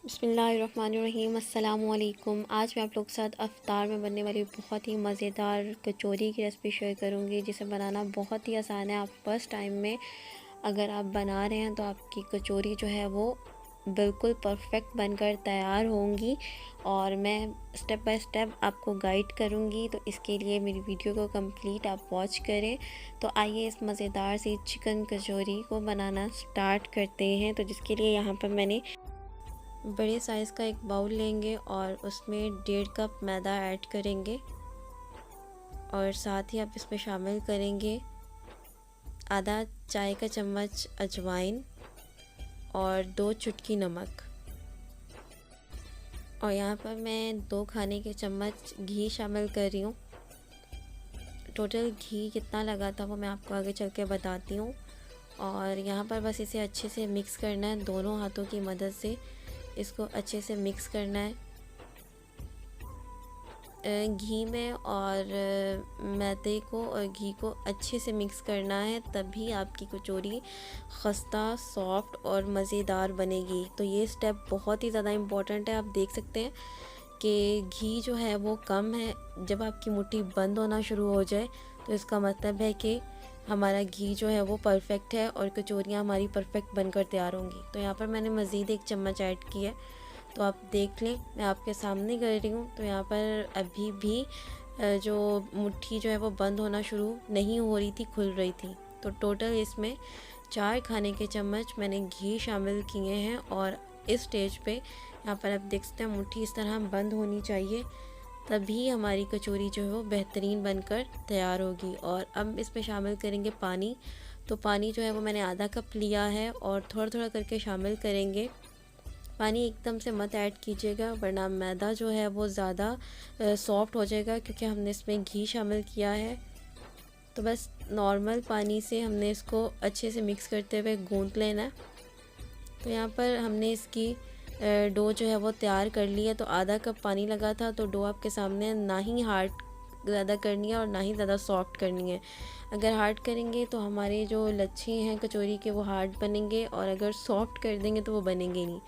बिस्मिल्लाहिर्रहमानिर्रहीम अस्सलामुअलैकुम। आज मैं आप लोग के साथ अफ्तार में बनने वाली बहुत ही मज़ेदार कचौरी की रेसिपी शेयर करूंगी, जिसे बनाना बहुत ही आसान है। आप फर्स्ट टाइम में अगर आप बना रहे हैं तो आपकी कचौरी जो है वो बिल्कुल परफेक्ट बनकर तैयार होंगी और मैं स्टेप बाय स्टेप आपको गाइड करूंगी। तो इसके लिए मेरी वीडियो को कंप्लीट आप वॉच करें। तो आइए इस मज़ेदार सी चिकन कचौरी को बनाना स्टार्ट करते हैं। तो जिसके लिए यहाँ पर मैंने बड़े साइज़ का एक बाउल लेंगे और उसमें 1.5 कप मैदा ऐड करेंगे और साथ ही आप इसमें शामिल करेंगे आधा चाय का चम्मच अजवाइन और 2 चुटकी नमक। और यहाँ पर मैं 2 खाने के चम्मच घी शामिल कर रही हूँ। टोटल घी कितना लगा था वो मैं आपको आगे चल के बताती हूँ। और यहाँ पर बस इसे अच्छे से मिक्स करना है, दोनों हाथों की मदद से इसको अच्छे से मिक्स करना है घी में। और मैदे को और घी को अच्छे से मिक्स करना है, तभी आपकी कचौरी खस्ता सॉफ्ट और मज़ेदार बनेगी। तो ये स्टेप बहुत ही ज़्यादा इम्पॉर्टेंट है। आप देख सकते हैं कि घी जो है वो कम है। जब आपकी मुट्ठी बंद होना शुरू हो जाए तो इसका मतलब है कि हमारा घी जो है वो परफेक्ट है और कचौरियाँ हमारी परफेक्ट बनकर तैयार होंगी। तो यहाँ पर मैंने मज़ीद 1 चम्मच ऐड किया है, तो आप देख लें, मैं आपके सामने कर रही हूँ। तो यहाँ पर अभी भी जो मुट्ठी जो है वो बंद होना शुरू नहीं हो रही थी, खुल रही थी। तो टोटल इसमें 4 खाने के चम्मच मैंने घी शामिल किए हैं। और इस स्टेज पे यहाँ पर आप देख सकते हैं मुट्ठी इस तरह बंद होनी चाहिए, तभी हमारी कचौरी जो है वो बेहतरीन बनकर तैयार होगी। और अब इसमें शामिल करेंगे पानी। तो पानी जो है वो मैंने आधा कप लिया है और थोड़ा थोड़ा करके शामिल करेंगे। पानी एकदम से मत ऐड कीजिएगा, वरना मैदा जो है वो ज़्यादा सॉफ्ट हो जाएगा, क्योंकि हमने इसमें घी शामिल किया है। तो बस नॉर्मल पानी से हमने इसको अच्छे से मिक्स करते हुए गूंथ लेना है। तो यहाँ पर हमने इसकी डो जो है वो तैयार कर ली है। तो आधा कप पानी लगा था, तो डो आपके सामने, ना ही हार्ड ज़्यादा करनी है और ना ही ज़्यादा सॉफ्ट करनी है। अगर हार्ड करेंगे तो हमारे जो लच्छे हैं कचौरी के वो हार्ड बनेंगे, और अगर सॉफ्ट कर देंगे तो वो बनेंगे नहीं।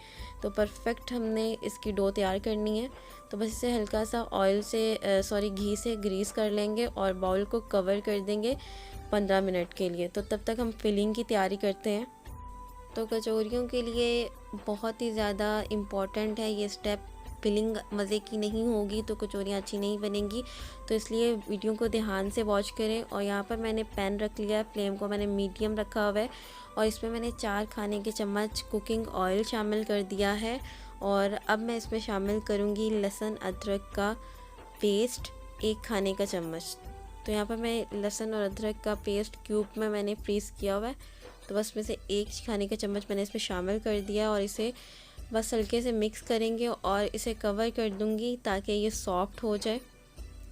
तो परफेक्ट हमने इसकी डो तैयार करनी है। तो बस इसे हल्का सा ऑयल से घी से ग्रीस कर लेंगे और बाउल को कवर कर देंगे 15 मिनट के लिए। तो तब तक हम फिलिंग की तैयारी करते हैं। तो कचौरियों के लिए बहुत ही ज़्यादा इम्पॉर्टेंट है ये स्टेप। फिलिंग मज़े की नहीं होगी तो कचौरियाँ अच्छी नहीं बनेंगी। तो इसलिए वीडियो को ध्यान से वॉच करें। और यहाँ पर मैंने पैन रख लिया, फ्लेम को मैंने मीडियम रखा हुआ है और इसमें मैंने 4 खाने के चम्मच कुकिंग ऑयल शामिल कर दिया है। और अब मैं इसमें शामिल करूँगी लहसुन अदरक का पेस्ट 1 खाने का चम्मच। तो यहाँ पर मैं लहसुन और अदरक का पेस्ट क्यूब में मैंने फ्रीज़ किया हुआ है। तो बस में से 1 खाने का चम्मच मैंने इसमें शामिल कर दिया और इसे बस हल्के से मिक्स करेंगे और इसे कवर कर दूंगी ताकि ये सॉफ्ट हो जाए।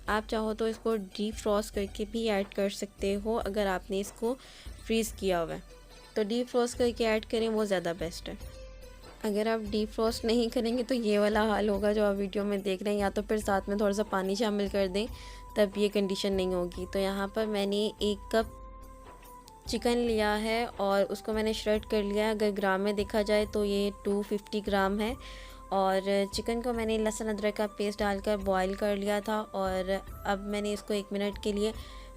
आप चाहो तो इसको डीप फ्रॉस्ट करके भी ऐड कर सकते हो, अगर आपने इसको फ्रीज़ किया हुआ है तो डीप फ्रॉस्ट करके ऐड करें, वो ज़्यादा बेस्ट है। अगर आप डीप फ्रॉस्ट नहीं करेंगे तो ये वाला हाल होगा जो आप वीडियो में देख रहे हैं, या तो फिर साथ में थोड़ा सा पानी शामिल कर दें, तब ये कंडीशन नहीं होगी। तो यहाँ पर मैंने 1 कप चिकन लिया है और उसको मैंने श्रेड कर लिया है। अगर ग्राम में देखा जाए तो ये 250 ग्राम है। और चिकन को मैंने लहसुन अदरक का पेस्ट डालकर बॉईल कर लिया था और अब मैंने इसको 1 मिनट के लिए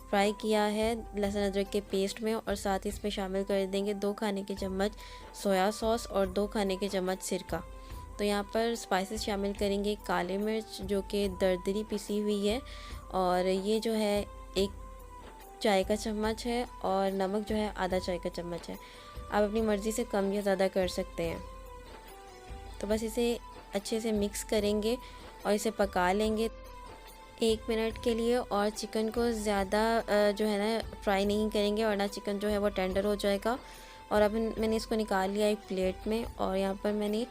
फ्राई किया है लहसुन अदरक के पेस्ट में। और साथ ही इसमें शामिल कर देंगे 2 खाने के चम्मच सोया सॉस और 2 खाने के चम्मच सिरका। तो यहाँ पर स्पाइसेस शामिल करेंगे काली मिर्च जो कि दरदरी पिसी हुई है, और ये जो है 1 चाय का चम्मच है, और नमक जो है आधा चाय का चम्मच है। आप अपनी मर्ज़ी से कम या ज़्यादा कर सकते हैं। तो बस इसे अच्छे से मिक्स करेंगे और इसे पका लेंगे 1 मिनट के लिए। और चिकन को ज़्यादा जो है ना फ्राई नहीं करेंगे, वरना चिकन जो है वो टेंडर हो जाएगा। और अब मैंने इसको निकाल लिया एक प्लेट में, और यहाँ पर मैंने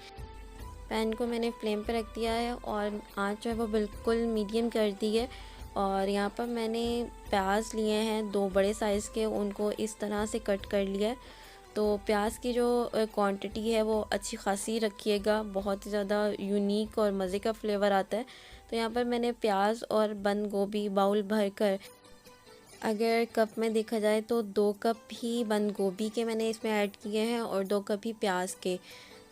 पैन को मैंने फ्लेम पे रख दिया है और आँच जो है वो बिल्कुल मीडियम कर दी है। और यहाँ पर मैंने प्याज लिए हैं 2 बड़े साइज़ के, उनको इस तरह से कट कर लिया है। तो प्याज की जो क्वांटिटी है वो अच्छी खासी रखिएगा, बहुत ही ज़्यादा यूनिक और मज़े का फ्लेवर आता है। तो यहाँ पर मैंने प्याज और बंद गोभी बाउल भर कर, अगर कप में देखा जाए तो 2 कप ही बंद गोभी के मैंने इसमें ऐड किए हैं और 2 कप ही प्याज के।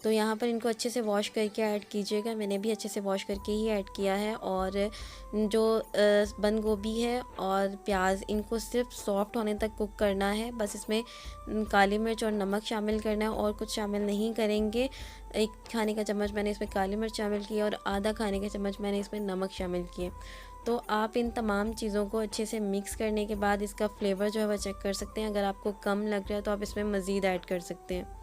तो यहाँ पर इनको अच्छे से वॉश करके ऐड कीजिएगा। मैंने भी अच्छे से वॉश करके ही ऐड किया है। और जो बंद गोभी है और प्याज, इनको सिर्फ सॉफ्ट होने तक कुक करना है। बस इसमें काली मिर्च और नमक शामिल करना है और कुछ शामिल नहीं करेंगे। 1 खाने का चम्मच मैंने इसमें काली मिर्च शामिल किया और आधा खाने का चम्मच मैंने इसमें नमक शामिल किए। तो आप इन तमाम चीज़ों को अच्छे से मिक्स करने के बाद इसका फ्लेवर जो है वह चेक कर सकते हैं। अगर आपको कम लग रहा है तो आप इसमें मज़ीद ऐड कर सकते हैं।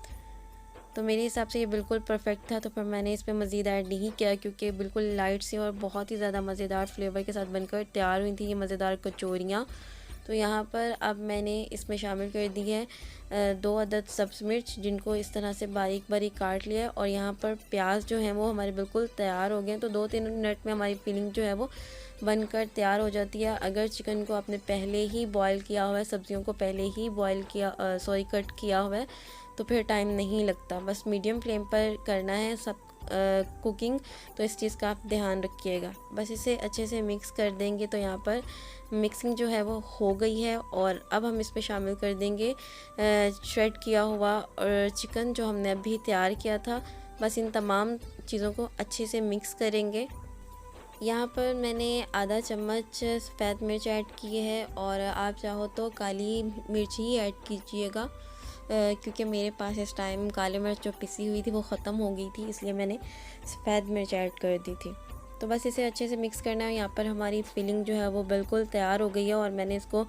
तो मेरे हिसाब से ये बिल्कुल परफेक्ट था, तो फिर मैंने इसमें मज़ीद ऐड नहीं किया, क्योंकि बिल्कुल लाइट सी और बहुत ही ज़्यादा मज़ेदार फ्लेवर के साथ बनकर तैयार हुई थी ये मज़ेदार कचौरियाँ। तो यहाँ पर अब मैंने इसमें शामिल कर दी है 2 अदद सब्ज़ मिर्च, जिनको इस तरह से बारीक बारीक काट लिया है। और यहाँ पर प्याज जो है वो हमारे बिल्कुल तैयार हो गए हैं। तो 2-3 मिनट में हमारी फिलिंग जो है वो बनकर तैयार हो जाती है। अगर चिकन को आपने पहले ही बॉयल किया हुआ है, सब्जियों को पहले ही बॉयल किया कट किया हुआ है, तो फिर टाइम नहीं लगता। बस मीडियम फ्लेम पर करना है सब कुकिंग, तो इस चीज़ का आप ध्यान रखिएगा। बस इसे अच्छे से मिक्स कर देंगे। तो यहाँ पर मिक्सिंग जो है वो हो गई है। और अब हम इसमें शामिल कर देंगे श्रेड किया हुआ और चिकन जो हमने अभी तैयार किया था। बस इन तमाम चीज़ों को अच्छे से मिक्स करेंगे। यहाँ पर मैंने आधा चम्मच सफ़ेद मिर्च ऐड की है, और आप चाहो तो काली मिर्च ही ऐड कीजिएगा, क्योंकि मेरे पास इस टाइम काली मिर्च जो पिसी हुई थी वो ख़त्म हो गई थी, इसलिए मैंने सफ़ेद मिर्च ऐड कर दी थी। तो बस इसे अच्छे से मिक्स करना है। यहाँ पर हमारी फिलिंग जो है वो बिल्कुल तैयार हो गई है, और मैंने इसको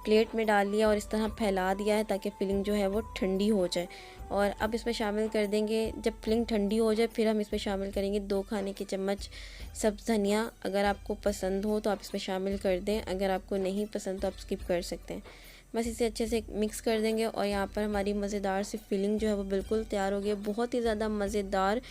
प्लेट में डाल लिया और इस तरह फैला दिया है ताकि फिलिंग जो है वो ठंडी हो जाए। और अब इसमें शामिल कर देंगे, जब फिलिंग ठंडी हो जाए फिर हम इसमें शामिल करेंगे 2 खाने के चम्मच सब्ज़ धनिया। अगर आपको पसंद हो तो आप इसमें शामिल कर दें, अगर आपको नहीं पसंद तो आप स्किप कर सकते हैं। बस इसे अच्छे से मिक्स कर देंगे। और यहाँ पर हमारी मज़ेदार सी फिलिंग जो है वो बिल्कुल तैयार हो गई है। बहुत ही ज़्यादा मज़ेदार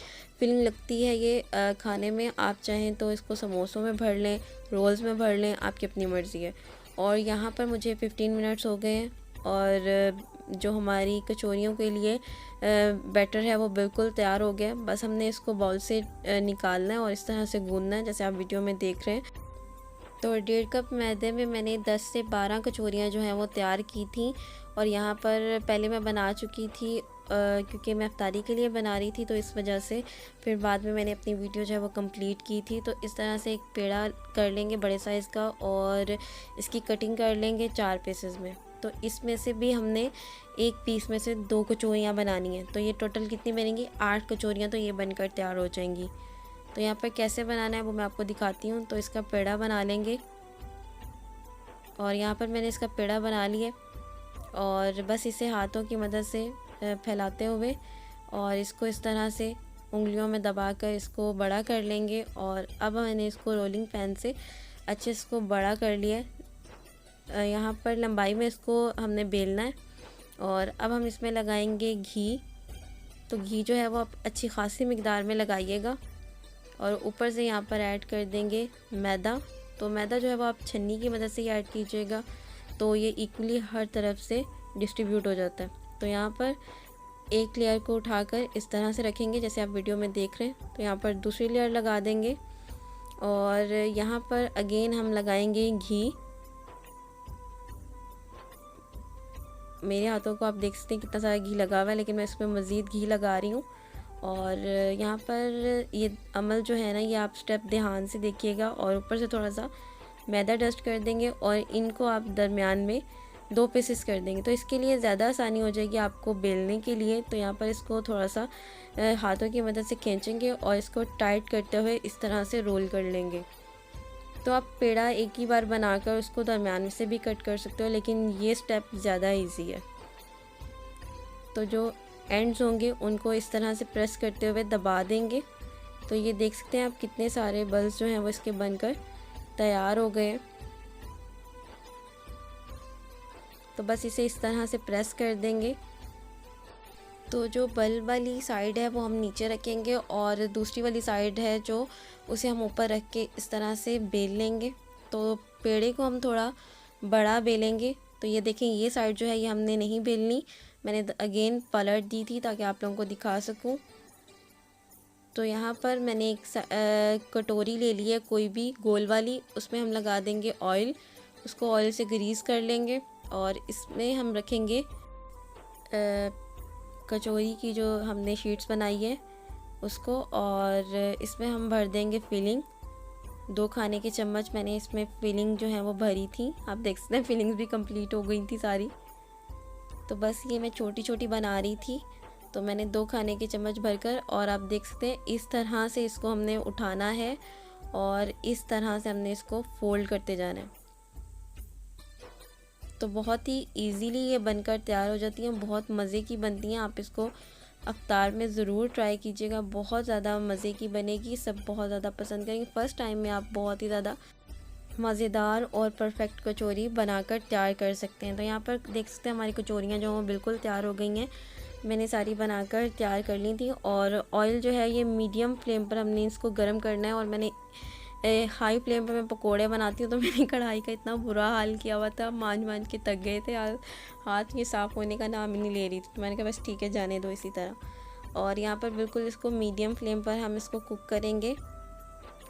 फिलिंग लगती है ये खाने में। आप चाहें तो इसको समोसों में भर लें, रोल्स में भर लें, आपकी अपनी मर्ज़ी है। और यहाँ पर मुझे 15 मिनट्स हो गए हैं, और जो हमारी कचौरियों के लिए बैटर है वो बिल्कुल तैयार हो गया। बस हमने इसको बाउल से निकालना है और इस तरह से गूंदना है, जैसे आप वीडियो में देख रहे हैं। तो 1.5 कप मैदे में मैंने 10 से 12 कचौरियाँ जो हैं वो तैयार की थी। और यहाँ पर पहले मैं बना चुकी थी, क्योंकि मैं इफ्तारी के लिए बना रही थी, तो इस वजह से फिर बाद में मैंने अपनी वीडियो जो है वो कंप्लीट की थी। तो इस तरह से एक पेड़ा कर लेंगे बड़े साइज़ का, और इसकी कटिंग कर लेंगे 4 पीसेस में। तो इसमें से भी हमने एक पीस में से 2 कचौरियाँ बनानी हैं। तो ये टोटल कितनी बनेंगी? 8 कचौरियाँ तो ये बनकर तैयार हो जाएंगी। तो यहाँ पर कैसे बनाना है वो मैं आपको दिखाती हूँ। तो इसका पेड़ा बना लेंगे, और यहाँ पर मैंने इसका पेड़ा बना लिया, और बस इसे हाथों की मदद से फैलाते हुए और इसको इस तरह से उंगलियों में दबाकर इसको बड़ा कर लेंगे। और अब मैंने इसको रोलिंग पैन से अच्छे से इसको बड़ा कर लिया। यहाँ पर लंबाई में इसको हमने बेलना है। और अब हम इसमें लगाएंगे घी। तो घी जो है वो आप अच्छी खासी मिकदार में लगाइएगा, और ऊपर से यहाँ पर ऐड कर देंगे मैदा। तो मैदा जो है वो आप छन्नी की मदद से ही ऐड कीजिएगा, तो ये इक्वली हर तरफ से डिस्ट्रीब्यूट हो जाता है। तो यहाँ पर एक लेयर को उठाकर इस तरह से रखेंगे, जैसे आप वीडियो में देख रहे हैं। तो यहाँ पर दूसरी लेयर लगा देंगे, और यहाँ पर अगेन हम लगाएंगे घी। मेरे हाथों को आप देख सकते हैं कितना सारा घी लगा हुआ है, लेकिन मैं इसमें मज़ीद घी लगा रही हूँ। और यहाँ पर ये अमल जो है ना, ये आप स्टेप ध्यान से देखिएगा। और ऊपर से थोड़ा सा मैदा डस्ट कर देंगे, और इनको आप दरमियान में 2 पीसेस कर देंगे। तो इसके लिए ज़्यादा आसानी हो जाएगी आपको बेलने के लिए। तो यहाँ पर इसको थोड़ा सा हाथों की मदद से खींचेंगे, और इसको टाइट करते हुए इस तरह से रोल कर लेंगे। तो आप पेड़ा एक ही बार बनाकर उसको दरमियान में से भी कट कर सकते हो, लेकिन ये स्टेप ज़्यादा ईजी है। तो जो एंड्स होंगे उनको इस तरह से प्रेस करते हुए दबा देंगे। तो ये देख सकते हैं आप कितने सारे बल्स जो हैं वो इसके बनकर तैयार हो गए। तो बस इसे इस तरह से प्रेस कर देंगे। तो जो बल वाली साइड है वो हम नीचे रखेंगे, और दूसरी वाली साइड है जो, उसे हम ऊपर रख के इस तरह से बेल लेंगे। तो पेड़े को हम थोड़ा बड़ा बेलेंगे। तो ये देखें, ये साइड जो है ये हमने नहीं बेलनी, मैंने अगेन पलट दी थी ताकि आप लोगों को दिखा सकूं। तो यहाँ पर मैंने एक कटोरी ले ली है कोई भी गोल वाली, उसमें हम लगा देंगे ऑयल। उसको ऑयल से ग्रीस कर लेंगे, और इसमें हम रखेंगे कचौरी की जो हमने शीट्स बनाई है उसको, और इसमें हम भर देंगे फिलिंग। 2 खाने के चम्मच मैंने इसमें फिलिंग जो है वो भरी थी। आप देख सकते हैं फिलिंग्स भी कंप्लीट हो गई थी सारी। तो बस ये मैं छोटी छोटी बना रही थी, तो मैंने 2 खाने के चम्मच भरकर, और आप देख सकते हैं इस तरह से इसको हमने उठाना है और इस तरह से हमने इसको फोल्ड करते जाना है। तो बहुत ही इजीली ये बनकर तैयार हो जाती हैं, बहुत मज़े की बनती हैं। आप इसको अफ्तार में ज़रूर ट्राई कीजिएगा, बहुत ज़्यादा मज़े की बनेगी, सब बहुत ज़्यादा पसंद करेंगे। फ़र्स्ट टाइम में आप बहुत ही ज़्यादा मज़ेदार और परफेक्ट कचौरी बनाकर तैयार कर सकते हैं। तो यहाँ पर देख सकते हैं हमारी कचौरियाँ जो हैं बिल्कुल तैयार हो गई हैं। मैंने सारी बनाकर तैयार कर ली थी, और ऑयल जो है ये मीडियम फ्लेम पर हमने इसको गर्म करना है। और मैंने हाई फ्लेम पे मैं पकोड़े बनाती हूँ, तो मैंने कढ़ाई का इतना बुरा हाल किया हुआ था, मांझ के थक गए थे, हाथ ये साफ़ होने का नाम ही नहीं ले रही थी। तो मैंने कहा बस ठीक है, जाने दो इसी तरह। और यहाँ पर बिल्कुल इसको मीडियम फ्लेम पर हम इसको कुक करेंगे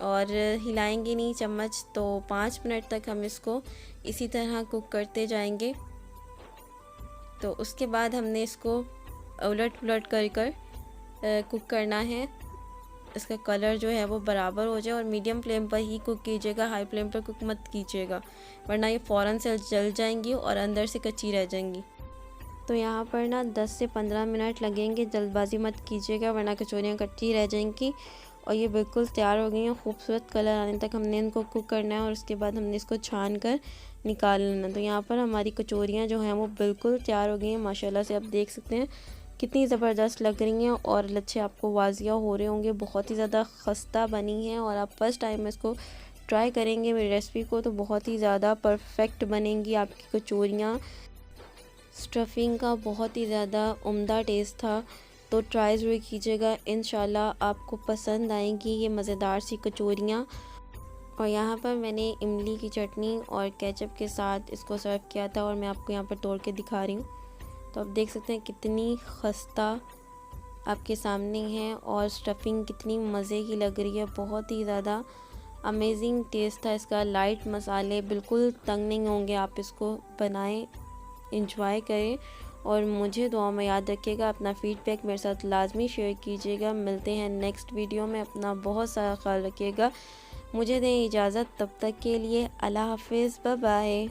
और हिलाएंगे नहीं चम्मच। तो 5 मिनट तक हम इसको इसी तरह कुक करते जाएंगे। तो उसके बाद हमने इसको उलट पुलट कर कुक करना है। इसका कलर जो है वो बराबर हो जाए, और मीडियम फ्लेम पर ही कुक कीजिएगा, हाई फ्लेम पर कुक मत कीजिएगा, वरना ये फ़ौरन से जल जाएंगी और अंदर से कच्ची रह जाएंगी। तो यहाँ पर ना 10 से 15 मिनट लगेंगे, जल्दबाजी मत कीजिएगा वरना कचौरियाँ कच्ची रह जाएंगी। और ये बिल्कुल तैयार हो गई हैं, खूबसूरत कलर आने तक हमने इनको कुक करना है, और उसके बाद हमने इसको छान कर निकाल लेना। तो यहाँ पर हमारी कचौरियाँ जो हैं वो बिल्कुल तैयार हो गई हैं, माशाल्लाह से आप देख सकते हैं कितनी ज़बरदस्त लग रही हैं, और लच्छे आपको वाजिया हो रहे होंगे, बहुत ही ज़्यादा खस्ता बनी हैं। और आप फर्स्ट टाइम इसको ट्राई करेंगे मेरी रेसिपी को तो बहुत ही ज़्यादा परफेक्ट बनेंगी आपकी कचौरियाँ। स्टफिंग का बहुत ही ज़्यादा उम्दा टेस्ट था, तो ट्राई ज़रूर कीजिएगा, इंशाल्लाह आपको पसंद आएंगी ये मज़ेदार सी कचौरियाँ। और यहाँ पर मैंने इमली की चटनी और केचप के साथ इसको सर्व किया था, और मैं आपको यहाँ पर तोड़ के दिखा रही हूँ। तो आप देख सकते हैं कितनी खस्ता आपके सामने है, और स्टफिंग कितनी मज़े की लग रही है, बहुत ही ज़्यादा अमेजिंग टेस्ट था इसका। लाइट मसाले, बिल्कुल तंग नहीं होंगे, आप इसको बनाएं, इंजॉय करें, और मुझे दुआ में याद रखिएगा। अपना फीडबैक मेरे साथ लाजमी शेयर कीजिएगा। मिलते हैं नेक्स्ट वीडियो में, अपना बहुत सारा ख्याल रखिएगा। मुझे दें इजाज़त, तब तक के लिए अल्लाह हाफिज़, बाय बाय।